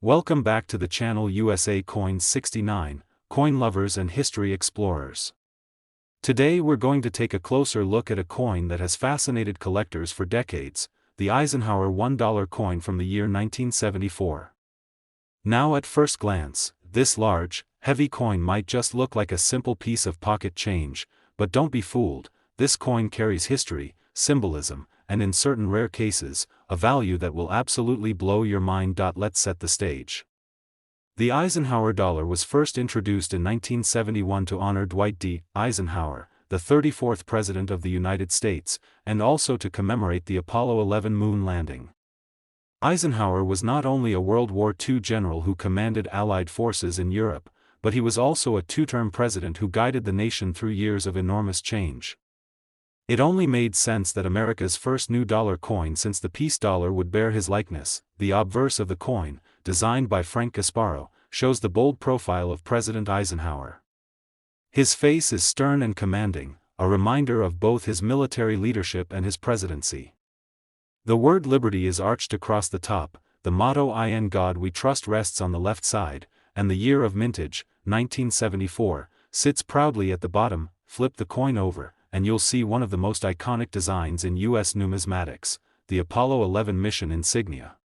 Welcome back to the channel USA Coins 69, coin lovers and history explorers. Today we're going to take a closer look at a coin that has fascinated collectors for decades, the Eisenhower $1 coin from the year 1974. Now at first glance, this large, heavy coin might just look like a simple piece of pocket change, but don't be fooled, this coin carries history, symbolism, and in certain rare cases, a value that will absolutely blow your mind. Let's set the stage. The Eisenhower dollar was first introduced in 1971 to honor Dwight D. Eisenhower, the 34th President of the United States, and also to commemorate the Apollo 11 moon landing. Eisenhower was not only a World War II general who commanded Allied forces in Europe, but he was also a two-term president who guided the nation through years of enormous change. It only made sense that America's first new dollar coin since the peace dollar would bear his likeness. The obverse of the coin, designed by Frank Gasparo, shows the bold profile of President Eisenhower. His face is stern and commanding, a reminder of both his military leadership and his presidency. The word liberty is arched across the top, the motto "In God We Trust" rests on the left side, and the year of mintage, 1974, sits proudly at the bottom. Flip the coin over, and you'll see one of the most iconic designs in U.S. numismatics, the Apollo 11 mission insignia.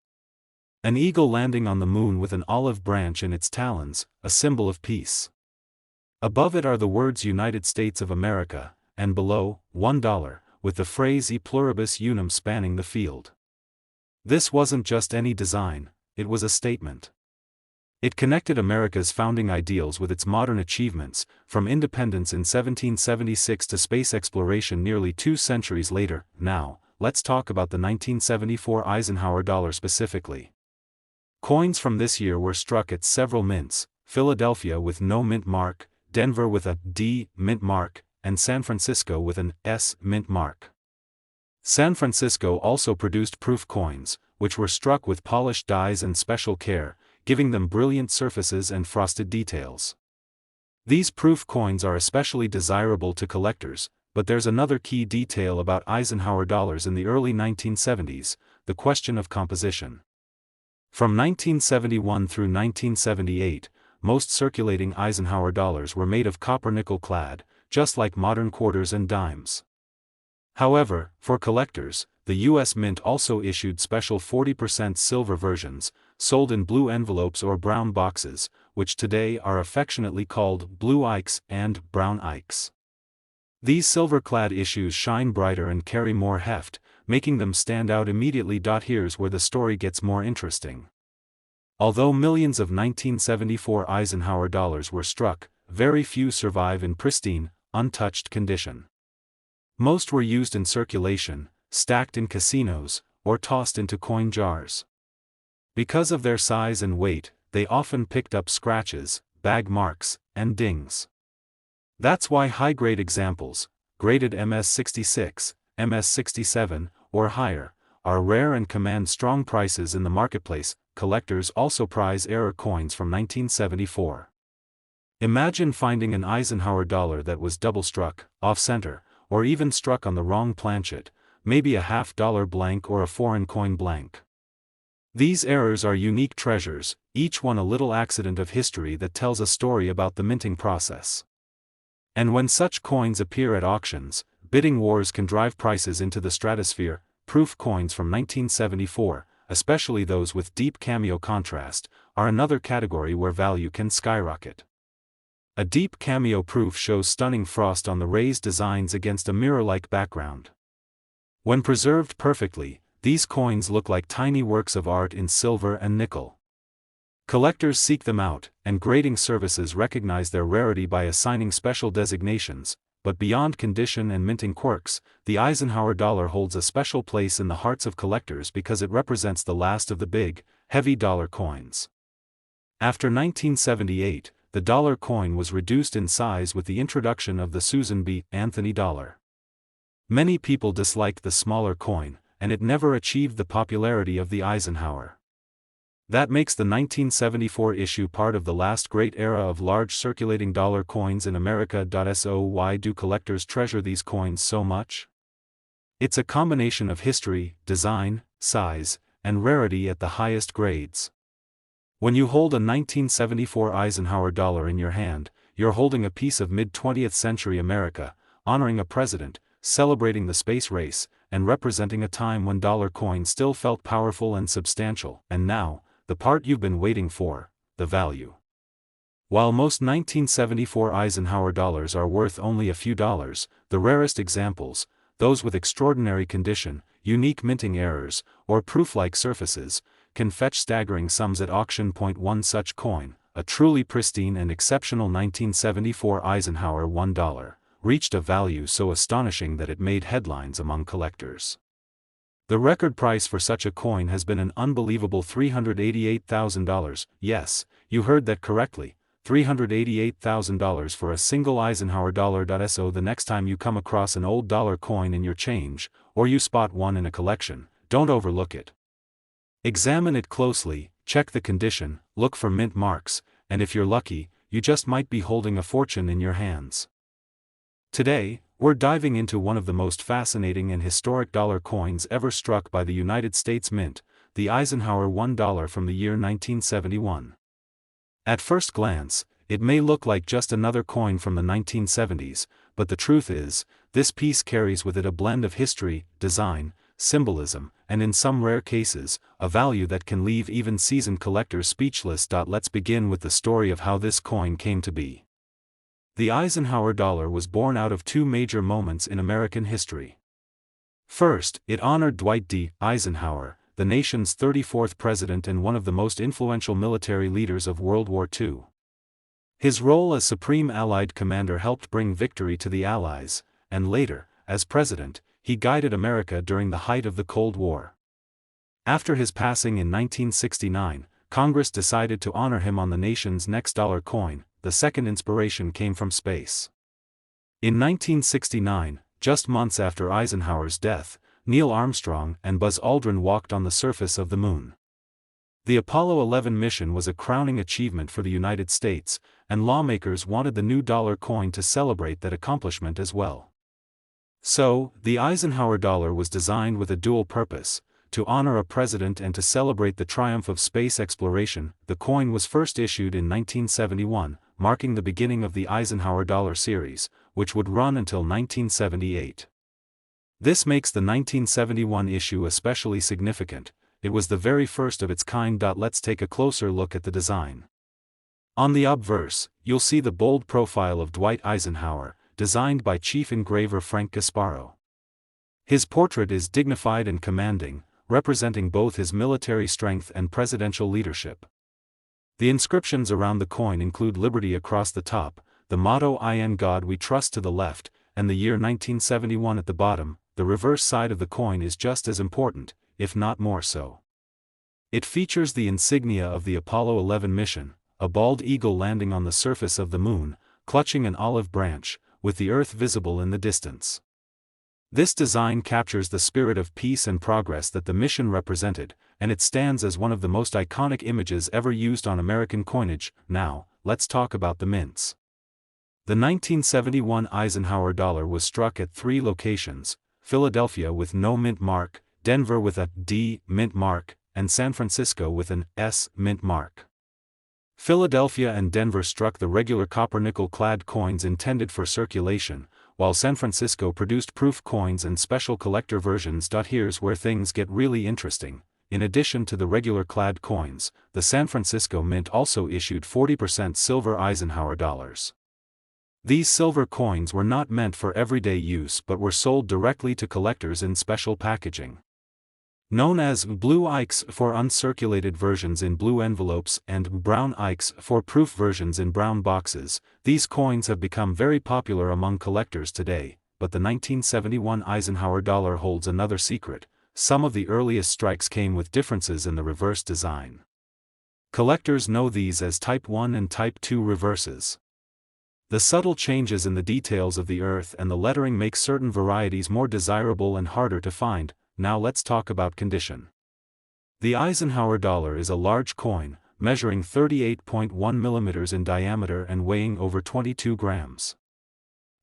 An eagle landing on the moon with an olive branch in its talons, a symbol of peace. Above it are the words United States of America, and below, $1, with the phrase E pluribus unum spanning the field. This wasn't just any design, it was a statement. It connected America's founding ideals with its modern achievements, from independence in 1776 to space exploration nearly 2 centuries later. Now, let's talk about the 1974 Eisenhower dollar specifically. Coins from this year were struck at several mints: Philadelphia with no mint mark, Denver with a D mint mark, and San Francisco with an S mint mark. San Francisco also produced proof coins, which were struck with polished dies and special care, giving them brilliant surfaces and frosted details. These proof coins are especially desirable to collectors, but there's another key detail about Eisenhower dollars in the early 1970s, the question of composition. From 1971 through 1978, most circulating Eisenhower dollars were made of copper-nickel clad, just like modern quarters and dimes. However, for collectors, the U.S. Mint also issued special 40% silver versions, sold in blue envelopes or brown boxes, which today are affectionately called blue ikes and brown ikes. These silver-clad issues shine brighter and carry more heft, making them stand out immediately. Here's where the story gets more interesting. Although millions of 1974 Eisenhower dollars were struck, very few survive in pristine, untouched condition. Most were used in circulation, stacked in casinos, or tossed into coin jars. Because of their size and weight, they often picked up scratches, bag marks, and dings. That's why high-grade examples, graded MS66, MS67, or higher, are rare and command strong prices in the marketplace. Collectors also prize error coins from 1974. Imagine finding an Eisenhower dollar that was double-struck, off-center, or even struck on the wrong planchet, maybe a $half blank or a foreign coin blank. These errors are unique treasures, each one a little accident of history that tells a story about the minting process. And when such coins appear at auctions, bidding wars can drive prices into the stratosphere. Proof coins from 1974, especially those with deep cameo contrast, are another category where value can skyrocket. A deep cameo proof shows stunning frost on the raised designs against a mirror-like background. When preserved perfectly, these coins look like tiny works of art in silver and nickel. Collectors seek them out, and grading services recognize their rarity by assigning special designations. But beyond condition and minting quirks, the Eisenhower dollar holds a special place in the hearts of collectors because it represents the last of the big, heavy dollar coins. After 1978, the dollar coin was reduced in size with the introduction of the Susan B. Anthony dollar. Many people disliked the smaller coin, and it never achieved the popularity of the Eisenhower. That makes the 1974 issue part of the last great era of large circulating dollar coins in America. So why do collectors treasure these coins so much? It's a combination of history, design, size, and rarity at the highest grades. When you hold a 1974 Eisenhower dollar in your hand, you're holding a piece of mid-20th century America, honoring a president, celebrating the space race, and representing a time when dollar coins still felt powerful and substantial. And now, the part you've been waiting for, the value. While most 1974 Eisenhower dollars are worth only a few dollars, the rarest examples, those with extraordinary condition, unique minting errors, or proof-like surfaces, can fetch staggering sums at auction. One such coin, a truly pristine and exceptional 1974 Eisenhower $1, reached a value so astonishing that it made headlines among collectors. The record price for such a coin has been an unbelievable $388,000. Yes, you heard that correctly, $388,000 for a single Eisenhower dollar. So the next time you come across an old dollar coin in your change, or you spot one in a collection, don't overlook it. Examine it closely, check the condition, look for mint marks, and if you're lucky, you just might be holding a fortune in your hands. Today, we're diving into one of the most fascinating and historic dollar coins ever struck by the United States Mint, the Eisenhower $1 from the year 1971. At first glance, it may look like just another coin from the 1970s, but the truth is, this piece carries with it a blend of history, design, symbolism, and in some rare cases, a value that can leave even seasoned collectors speechless. Let's begin with the story of how this coin came to be. The Eisenhower dollar was born out of two major moments in American history. First, it honored Dwight D. Eisenhower, the nation's 34th president and one of the most influential military leaders of World War II. His role as Supreme Allied Commander helped bring victory to the Allies, and later, as president, he guided America during the height of the Cold War. After his passing in 1969, Congress decided to honor him on the nation's next dollar coin. The second inspiration came from space. In 1969, just months after Eisenhower's death, Neil Armstrong and Buzz Aldrin walked on the surface of the moon. The Apollo 11 mission was a crowning achievement for the United States, and lawmakers wanted the new dollar coin to celebrate that accomplishment as well. So, the Eisenhower dollar was designed with a dual purpose: to honor a president and to celebrate the triumph of space exploration. The coin was first issued in 1971, marking the beginning of the Eisenhower dollar series, which would run until 1978. This makes the 1971 issue especially significant. It was the very first of its kind. Let's take a closer look at the design. On the obverse, you'll see the bold profile of Dwight Eisenhower, designed by chief engraver Frank Gasparo. His portrait is dignified and commanding, representing both his military strength and presidential leadership. The inscriptions around the coin include Liberty across the top, the motto "In God We Trust" to the left, and the year 1971 at the bottom. The reverse side of the coin is just as important, if not more so. It features the insignia of the Apollo 11 mission, a bald eagle landing on the surface of the moon, clutching an olive branch, with the Earth visible in the distance. This design captures the spirit of peace and progress that the mission represented, and it stands as one of the most iconic images ever used on American coinage. Now, let's talk about the mints. The 1971 Eisenhower dollar was struck at 3 locations: Philadelphia with no mint mark, Denver with a D mint mark, and San Francisco with an S mint mark. Philadelphia and Denver struck the regular copper-nickel clad coins intended for circulation, while San Francisco produced proof coins and special collector versions. Here's where things get really interesting. In addition to the regular clad coins, the San Francisco Mint also issued 40% silver Eisenhower dollars. These silver coins were not meant for everyday use but were sold directly to collectors in special packaging. Known as blue ikes for uncirculated versions in blue envelopes and brown ikes for proof versions in brown boxes, these coins have become very popular among collectors today. But the 1971 Eisenhower dollar holds another secret: some of the earliest strikes came with differences in the reverse design. Collectors know these as Type 1 and Type 2 reverses. The subtle changes in the details of the Earth and the lettering make certain varieties more desirable and harder to find. Now let's talk about condition. The Eisenhower dollar is a large coin, measuring 38.1 millimeters in diameter and weighing over 22 grams.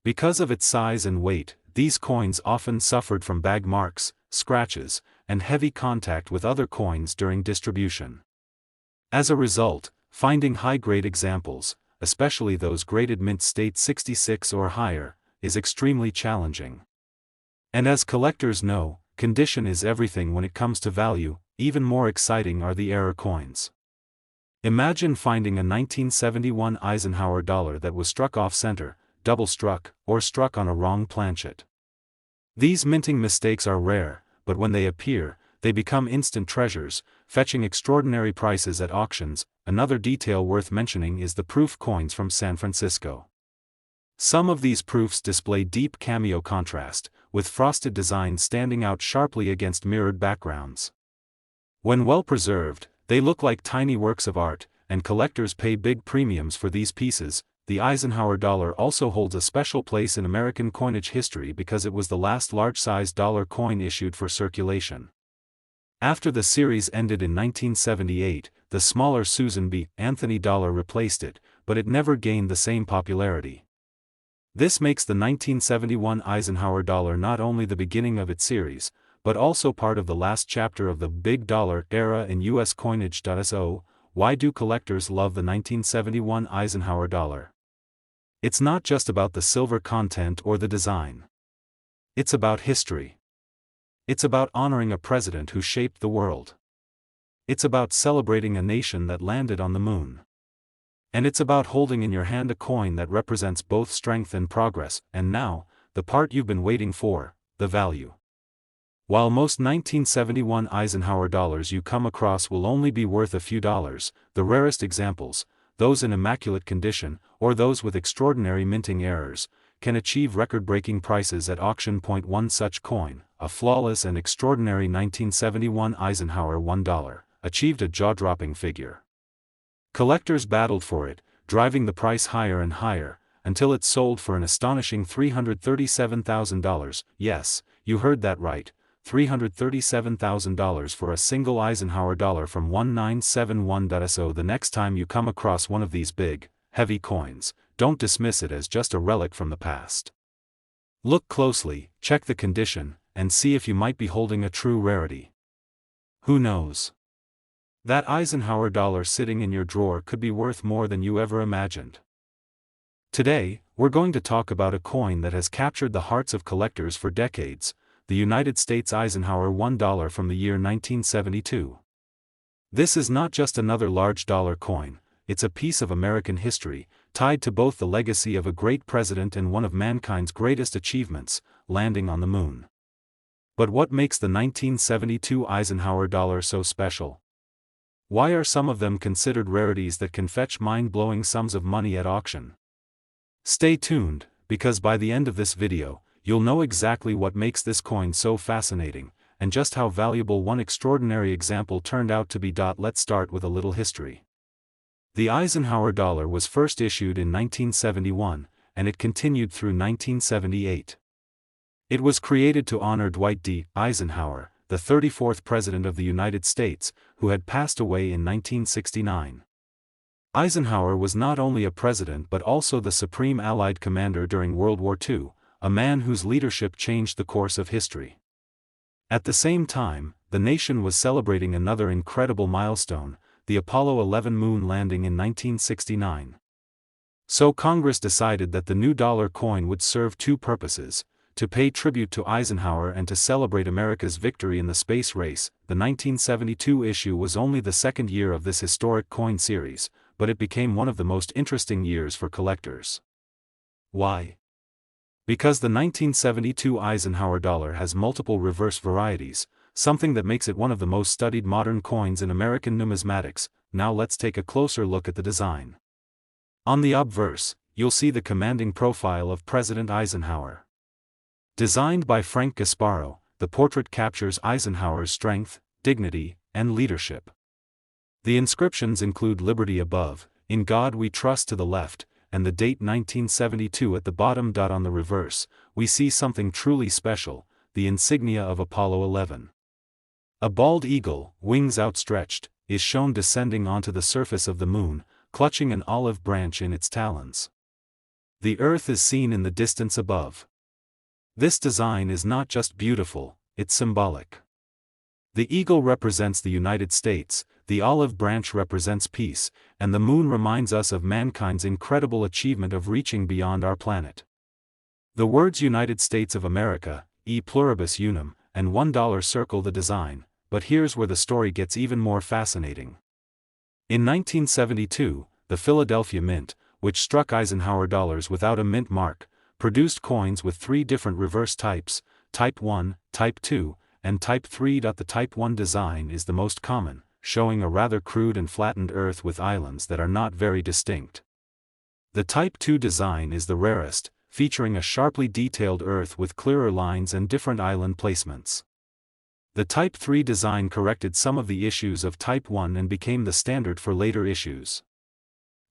Because of its size and weight, these coins often suffered from bag marks, scratches, and heavy contact with other coins during distribution. As a result, finding high-grade examples, especially those graded mint state 66 or higher, is extremely challenging. And as collectors know, condition is everything when it comes to value. Even more exciting are the error coins. Imagine finding a 1971 Eisenhower dollar that was struck off-center, double-struck, or struck on a wrong planchet. These minting mistakes are rare, but when they appear, they become instant treasures, fetching extraordinary prices at auctions. Another detail worth mentioning is the proof coins from San Francisco. Some of these proofs display deep cameo contrast, with frosted designs standing out sharply against mirrored backgrounds. When well preserved, they look like tiny works of art, and collectors pay big premiums for these pieces. The Eisenhower dollar also holds a special place in American coinage history because it was the last large-sized dollar coin issued for circulation. After the series ended in 1978, the smaller Susan B. Anthony dollar replaced it, but it never gained the same popularity. This makes the 1971 Eisenhower dollar not only the beginning of its series, but also part of the last chapter of the big dollar era in U.S. coinage. So, why do collectors love the 1971 Eisenhower dollar? It's not just about the silver content or the design. It's about history. It's about honoring a president who shaped the world. It's about celebrating a nation that landed on the moon. And it's about holding in your hand a coin that represents both strength and progress. And now, the part you've been waiting for, the value. While most 1971 Eisenhower dollars you come across will only be worth a few dollars, the rarest examples, those in immaculate condition, or those with extraordinary minting errors, can achieve record-breaking prices at auction. One such coin, a flawless and extraordinary 1971 Eisenhower $1, achieved a jaw-dropping figure. Collectors battled for it, driving the price higher and higher, until it sold for an astonishing $337,000. Yes, you heard that right, $337,000 for a single Eisenhower dollar from 1971. So the next time you come across one of these big, heavy coins, don't dismiss it as just a relic from the past. Look closely, check the condition, and see if you might be holding a true rarity. Who knows? That Eisenhower dollar sitting in your drawer could be worth more than you ever imagined. Today, we're going to talk about a coin that has captured the hearts of collectors for decades, the United States Eisenhower $1 from the year 1972. This is not just another large dollar coin, it's a piece of American history, tied to both the legacy of a great president and one of mankind's greatest achievements, landing on the moon. But what makes the 1972 Eisenhower dollar so special? Why are some of them considered rarities that can fetch mind-blowing sums of money at auction? Stay tuned, because by the end of this video, you'll know exactly what makes this coin so fascinating, and just how valuable one extraordinary example turned out to be. Let's start with a little history. The Eisenhower dollar was first issued in 1971, and it continued through 1978. It was created to honor Dwight D. Eisenhower, the 34th President of the United States, who had passed away in 1969. Eisenhower was not only a president but also the supreme Allied commander during World War II, a man whose leadership changed the course of history. At the same time, the nation was celebrating another incredible milestone, the Apollo 11 moon landing in 1969. So Congress decided that the new dollar coin would serve two purposes: to pay tribute to Eisenhower and to celebrate America's victory in the space race. The 1972 issue was only the second year of this historic coin series, but it became one of the most interesting years for collectors. Why? Because the 1972 Eisenhower dollar has multiple reverse varieties, something that makes it one of the most studied modern coins in American numismatics. Now let's take a closer look at the design. On the obverse, you'll see the commanding profile of President Eisenhower. Designed by Frank Gasparo, the portrait captures Eisenhower's strength, dignity, and leadership. The inscriptions include Liberty above, In God We Trust to the left, and the date 1972 at the bottom. On the reverse, we see something truly special, the insignia of Apollo 11. A bald eagle, wings outstretched, is shown descending onto the surface of the moon, clutching an olive branch in its talons. The Earth is seen in the distance above. This design is not just beautiful, it's symbolic. The eagle represents the United States, the olive branch represents peace, and the moon reminds us of mankind's incredible achievement of reaching beyond our planet. The words United States of America, e pluribus unum, and $1 circle the design, but here's where the story gets even more fascinating. In 1972, the Philadelphia Mint, which struck Eisenhower dollars without a mint mark, produced coins with 3 different reverse types, Type 1, Type 2, and Type 3. The Type 1 design is the most common, showing a rather crude and flattened earth with islands that are not very distinct. The Type 2 design is the rarest, featuring a sharply detailed earth with clearer lines and different island placements. The Type 3 design corrected some of the issues of Type 1 and became the standard for later issues.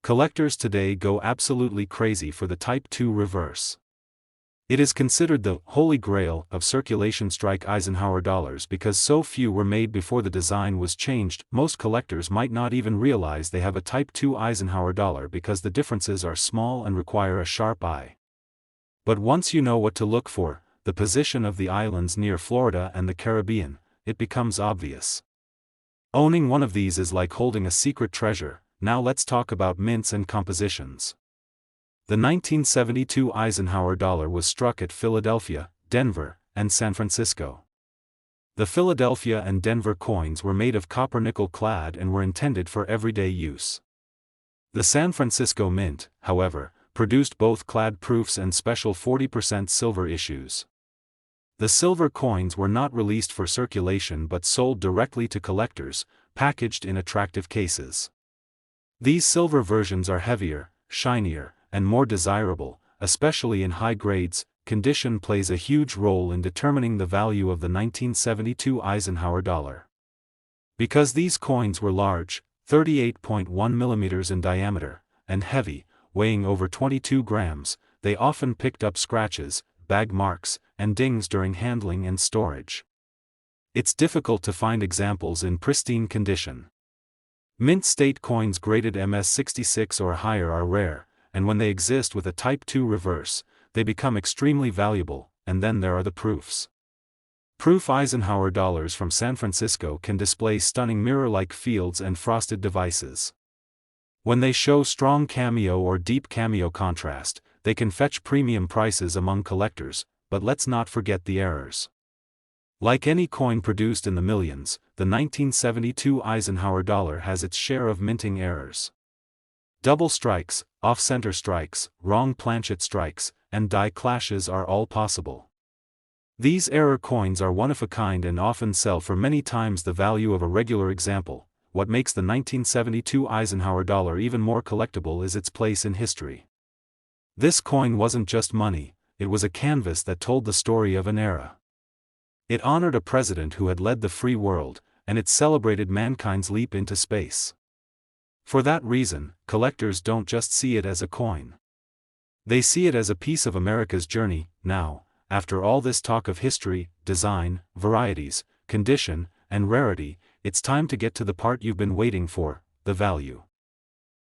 Collectors today go absolutely crazy for the Type 2 reverse. It is considered the holy grail of circulation strike Eisenhower dollars because so few were made before the design was changed. Most collectors might not even realize they have a Type 2 Eisenhower dollar because the differences are small and require a sharp eye. But once you know what to look for, the position of the islands near Florida and the Caribbean, it becomes obvious. Owning one of these is like holding a secret treasure. Now let's talk about mints and compositions. The 1972 Eisenhower dollar was struck at Philadelphia, Denver, and San Francisco. The Philadelphia and Denver coins were made of copper-nickel clad and were intended for everyday use. The San Francisco Mint, however, produced both clad proofs and special 40% silver issues. The silver coins were not released for circulation but sold directly to collectors, packaged in attractive cases. These silver versions are heavier, shinier, and more desirable, especially in high grades. Condition plays a huge role in determining the value of the 1972 Eisenhower dollar. Because these coins were large, 38.1 mm in diameter, and heavy, weighing over 22 grams, they often picked up scratches, bag marks, and dings during handling and storage. It's difficult to find examples in pristine condition. Mint state coins graded MS66 or higher are rare, and when they exist with a Type 2 reverse, they become extremely valuable. And then there are the proofs. Proof Eisenhower dollars from San Francisco can display stunning mirror-like fields and frosted devices. When they show strong cameo or deep cameo contrast, they can fetch premium prices among collectors, but let's not forget the errors. Like any coin produced in the millions, the 1972 Eisenhower dollar has its share of minting errors. Double strikes, off-center strikes, wrong planchet strikes, and die clashes are all possible. These error coins are one of a kind and often sell for many times the value of a regular example. What makes the 1972 Eisenhower dollar even more collectible is its place in history. This coin wasn't just money, it was a canvas that told the story of an era. It honored a president who had led the free world, and it celebrated mankind's leap into space. For that reason, collectors don't just see it as a coin. They see it as a piece of America's journey. Now, after all this talk of history, design, varieties, condition, and rarity, it's time to get to the part you've been waiting for, the value.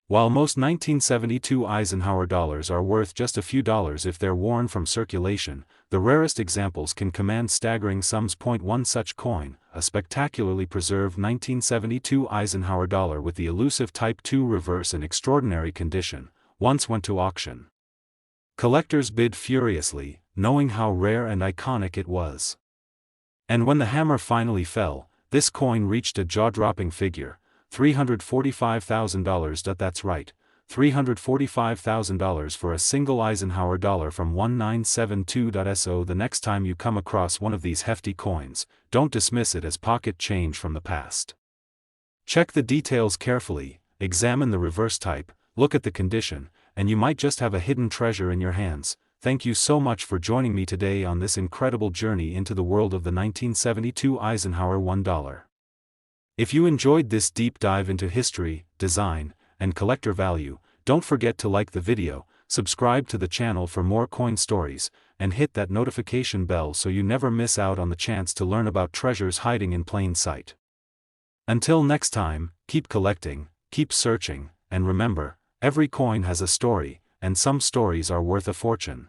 While most 1972 Eisenhower dollars are worth just a few dollars if they're worn from circulation, the rarest examples can command staggering sums. One such coin, a spectacularly preserved 1972 Eisenhower dollar with the elusive Type 2 reverse in extraordinary condition, once went to auction. Collectors bid furiously, knowing how rare and iconic it was. And when the hammer finally fell, this coin reached a jaw-dropping figure, $345,000. That's right, $345,000 for a single Eisenhower dollar from 1972. The next time you come across one of these hefty coins, don't dismiss it as pocket change from the past. Check the details carefully, examine the reverse type, look at the condition, and you might just have a hidden treasure in your hands. Thank you so much for joining me today on this incredible journey into the world of the 1972 Eisenhower $1. If you enjoyed this deep dive into history, design, and collector value, don't forget to like the video, subscribe to the channel for more coin stories, and hit that notification bell so you never miss out on the chance to learn about treasures hiding in plain sight. Until next time, keep collecting, keep searching, and remember, every coin has a story, and some stories are worth a fortune.